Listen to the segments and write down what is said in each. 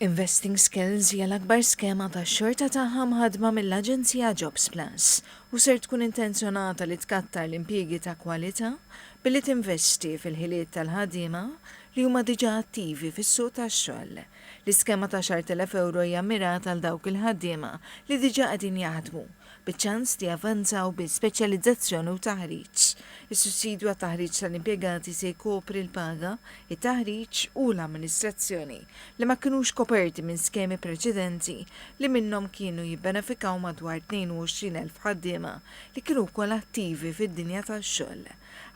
Investing Skills hija l-akbar skema ta' xorta tagħha mħadma mill-Aġenzija Jobs Plus u ser tkun intenzjonata li tkattar l-impjiegi ta' kwalità billi tinvesti fil-ħiliet tal-ħaddiema li huma diġà attivi fis-suq tax-xogħol. L-iskema ta' €10,000 hija mirata għal dawk il-ħaddiema li diġà qegħdin jaħdmu biċ-ċans li javanzaw bi speċjalizzazzjoni u taħriġ. Is-sussidju għat-taħriġ tal-impjegati se jkopri l-paga, it-taħriġ u l-amministrazzjoni li ma kinux koperti minn skemi preċedenti li minnhom kienu jibbenefikaw madwar 22,000 ħaddiema li kienu wkoll attivi fid-dinja tax-xogħol.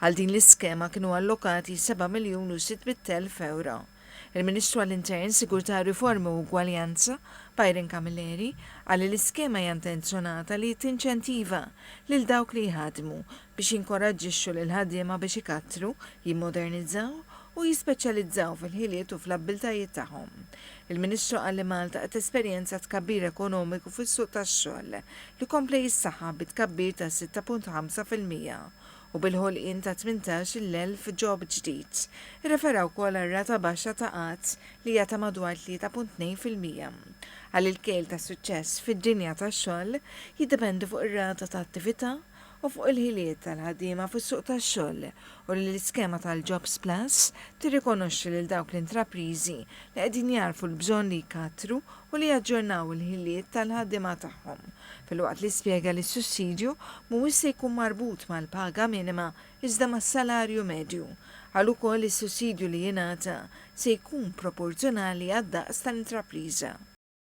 Għal din l-iskema kienu allokati €7,600,000. Il-Ministru għall-Intern, Sigurtà Riformi u Ugwaljanza, Byron Camilleri, għal l-iskema hija intenzjonata li tinċentiva lil dawk li jħadmu biex jinkoraġġixxu lil ħaddiema biex ikattru, jimmodernizzaw u jispeċjalizzaw fil-ħiliet u fl-abbiltajiet tagħhom. Il-Ministru qal li Malta qed esperjenza tkabbir ekonomiku fis-suq tax-xogħol li kompla jissaħħa bit-tkabbir ta' 6.5% u bil-ħolqien ta' 18,000 job ġdid. Irreferaw wkoll għar-rata baxxa ta' qatt li hija ta' madwar 3.2%. Għal il-kejl ta' suċċess fid-dinja tax-xogħol jiddependi fuq ir-rata ta' attività u fuq il-ħiliet tal-ħaddiema fis-suq tax-xogħol u li l-iskema tal-Jobs Plus tirrikonoxxi lil dawk l-intrapriżi li qegħdin jarfu l-bżonn li jkattru u li jaġġornaw il-ħiliet tal-ħaddiema tagħhom. Filwaqt li spjega li s-sussidju mhuwiex se jkun marbut mal-paga minima iżda mas-salarju medju. Għal ukoll is-sussidju li jingħata se jkun proporzjonali għad-daqs tal-intrapriża.